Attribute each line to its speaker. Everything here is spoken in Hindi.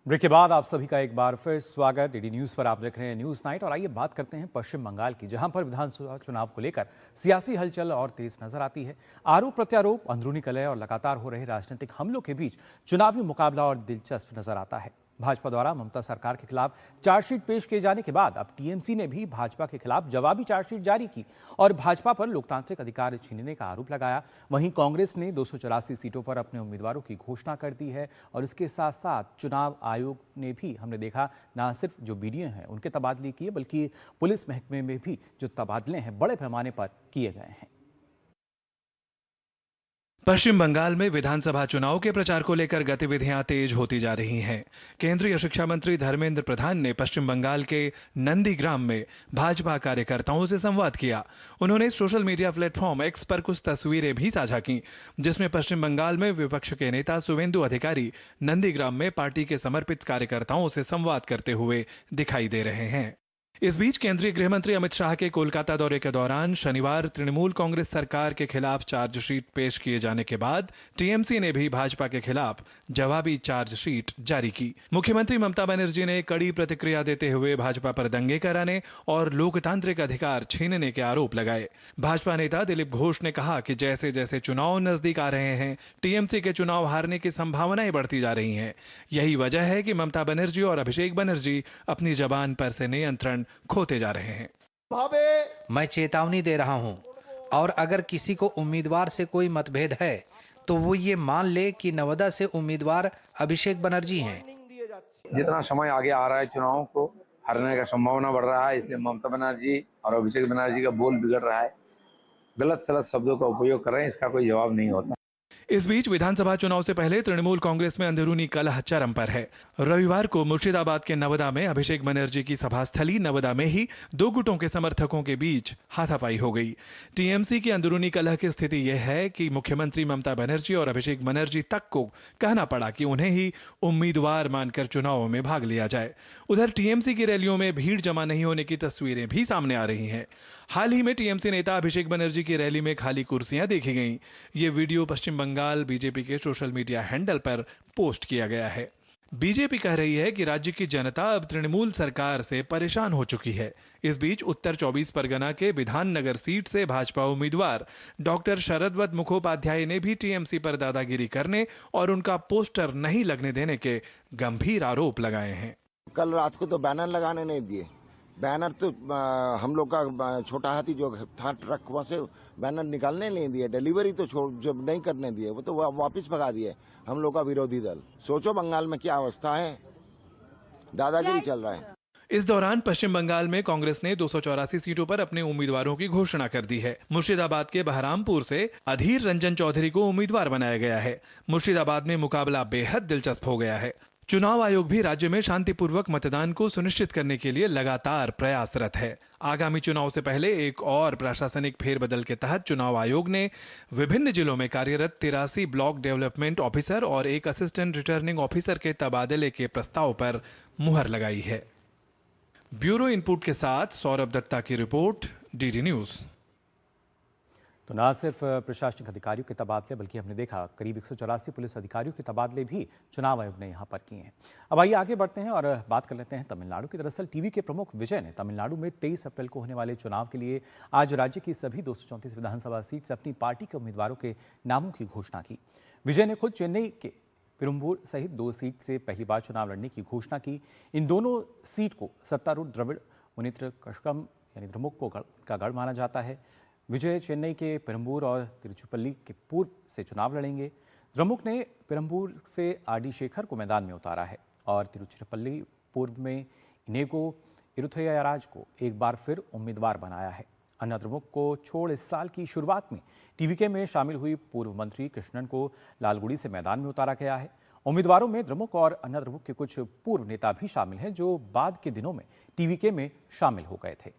Speaker 1: ब्रेक के बाद आप सभी का एक बार फिर स्वागत। डीडी न्यूज पर आप देख रहे हैं न्यूज नाइट और आइए बात करते हैं पश्चिम बंगाल की, जहां पर विधानसभा चुनाव को लेकर सियासी हलचल और तेज नजर आती है। आरोप प्रत्यारोप, अंदरूनी कलह और लगातार हो रहे राजनीतिक हमलों के बीच चुनावी मुकाबला और दिलचस्प नजर आता है। भाजपा द्वारा ममता सरकार के खिलाफ चार्जशीट पेश किए जाने के बाद अब टीएमसी ने भी भाजपा के खिलाफ जवाबी चार्जशीट जारी की और भाजपा पर लोकतांत्रिक अधिकार छीनने का आरोप लगाया। वहीं कांग्रेस ने 284 सीटों पर अपने उम्मीदवारों की घोषणा कर दी है और इसके साथ साथ चुनाव आयोग ने भी, हमने देखा, न सिर्फ जो बीडीए हैं उनके तबादले किए बल्कि पुलिस महकमे में भी जो तबादले हैं बड़े पैमाने पर किए गए हैं।
Speaker 2: पश्चिम बंगाल में विधानसभा चुनाव के प्रचार को लेकर गतिविधियां तेज होती जा रही हैं। केंद्रीय शिक्षा मंत्री धर्मेंद्र प्रधान ने पश्चिम बंगाल के नंदीग्राम में भाजपा कार्यकर्ताओं से संवाद किया। उन्होंने सोशल मीडिया प्लेटफॉर्म एक्स पर कुछ तस्वीरें भी साझा की, जिसमें पश्चिम बंगाल में विपक्ष के नेता शुवेंदु अधिकारी नंदीग्राम में पार्टी के समर्पित कार्यकर्ताओं से संवाद करते हुए दिखाई दे रहे हैं। इस बीच केंद्रीय गृह मंत्री अमित शाह के कोलकाता दौरे के दौरान शनिवार तृणमूल कांग्रेस सरकार के खिलाफ चार्जशीट पेश किए जाने के बाद टीएमसी ने भी भाजपा के खिलाफ जवाबी चार्जशीट जारी की। मुख्यमंत्री ममता बनर्जी ने कड़ी प्रतिक्रिया देते हुए भाजपा पर दंगे कराने और लोकतांत्रिक अधिकार छीनने के आरोप लगाए। भाजपा नेता दिलीप घोष ने कहा कि जैसे जैसे चुनाव नजदीक आ रहे हैं, टीएमसी के चुनाव हारने की संभावनाएं बढ़ती जा रही हैं। यही वजह है कि ममता बनर्जी और अभिषेक बनर्जी अपनी जबान पर से नियंत्रण खोते जा रहे हैं।
Speaker 3: मैं चेतावनी दे रहा हूं और अगर किसी को उम्मीदवार से कोई मतभेद है तो वो ये मान ले कि नवादा से उम्मीदवार अभिषेक बनर्जी हैं।
Speaker 4: जितना समय आगे आ रहा है चुनाव को हारने का संभावना बढ़ रहा है, इसलिए ममता बनर्जी और अभिषेक बनर्जी का बोल बिगड़ रहा है। गलत सलत शब्दों का उपयोग कर रहे हैं, इसका कोई जवाब नहीं होता।
Speaker 2: इस बीच विधानसभा चुनाव से पहले तृणमूल कांग्रेस में अंदरूनी कलह चरम पर है। रविवार को मुर्शिदाबाद के नवदा में अभिषेक बनर्जी की सभा स्थली नवदा में ही दो गुटों के समर्थकों के बीच हाथापाई हो गई। टीएमसी की अंदरूनी कलह की स्थिति यह है कि मुख्यमंत्री ममता बनर्जी और अभिषेक बनर्जी तक को कहना पड़ा कि उन्हें ही उम्मीदवार मानकर चुनाव में भाग लिया जाए। उधर टीएमसी की रैलियों में भीड़ जमा नहीं होने की तस्वीरें भी सामने आ रही हैं। हाल ही में टीएमसी नेता अभिषेक बनर्जी की रैली में खाली कुर्सियां देखी गईं। ये वीडियो पश्चिम बंगाल बीजेपी के सोशल मीडिया हैंडल पर पोस्ट किया गया है। बीजेपी कह रही है कि राज्य की जनता अब तृणमूल सरकार से परेशान हो चुकी है। इस बीच उत्तर 24 परगना के विधाननगर सीट से भाजपा उम्मीदवार डॉक्टर शरदवत मुखोपाध्याय ने भी टीएमसी पर दादागिरी करने और उनका पोस्टर नहीं लगने देने के गंभीर आरोप लगाए हैं।
Speaker 5: कल रात को तो बैनर लगाने नहीं दिए। बैनर तो हम लोग का छोटा हाथी जो था ट्रक, वहाँ से बैनर निकालने नहीं दिए। डिलीवरी तो जब नहीं करने दिए, वो तो वापस भगा दिए हम लोग का विरोधी दल। सोचो बंगाल में क्या अवस्था है, दादागिरी चल रहा है।
Speaker 2: इस दौरान पश्चिम बंगाल में कांग्रेस ने 284 सीटों पर अपने उम्मीदवारों की घोषणा कर दी है। मुर्शिदाबाद के बहरामपुर से अधीर रंजन चौधरी को उम्मीदवार बनाया गया है। मुर्शिदाबाद में मुकाबला बेहद दिलचस्प हो गया है। चुनाव आयोग भी राज्य में शांतिपूर्वक मतदान को सुनिश्चित करने के लिए लगातार प्रयासरत है। आगामी चुनाव से पहले एक और प्रशासनिक फेरबदल के तहत चुनाव आयोग ने विभिन्न जिलों में कार्यरत 83 ब्लॉक डेवलपमेंट ऑफिसर और एक असिस्टेंट रिटर्निंग ऑफिसर के तबादले के प्रस्ताव पर मुहर लगाई है। ब्यूरो इनपुट के साथ सौरभ दत्ता की रिपोर्ट, डीडी न्यूज।
Speaker 1: तो न सिर्फ प्रशासनिक अधिकारियों के तबादले बल्कि हमने देखा करीब 184 पुलिस अधिकारियों के तबादले भी चुनाव आयोग ने यहां पर किए हैं। अब आइए आगे बढ़ते हैं और बात कर लेते हैं तमिलनाडु की। दरअसल टीवी के प्रमुख विजय ने तमिलनाडु में 23 अप्रैल को होने वाले चुनाव के लिए आज राज्य की सभी 234 विधानसभा सीट से अपनी पार्टी के उम्मीदवारों के नामों की घोषणा की। विजय ने खुद चेन्नई के पेरुम्बूर सहित 2 सीट से पहली बार चुनाव लड़ने की घोषणा की। इन दोनों सीट को सत्तारूढ़ द्रविड़ मुनेत्र कषगम यानी द्रमुक को का गढ़ माना जाता है। विजय चेन्नई के पेरम्बूर और तिरुचिपल्ली के पूर्व से चुनाव लड़ेंगे। द्रमुक ने पेरम्बूर से आरडी शेखर को मैदान में उतारा है और तिरुचिरापल्ली पूर्व में इनेगो इरुथैयाराज को एक बार फिर उम्मीदवार बनाया है। अन्ना द्रमुक को छोड़ इस साल की शुरुआत में टीवीके में शामिल हुई पूर्व मंत्री कृष्णन को लालगुड़ी से मैदान में उतारा गया है। उम्मीदवारों में द्रमुक और अन्ना द्रमुक के कुछ पूर्व नेता भी शामिल हैं जो बाद के दिनों में टीवीके में शामिल हो गए थे।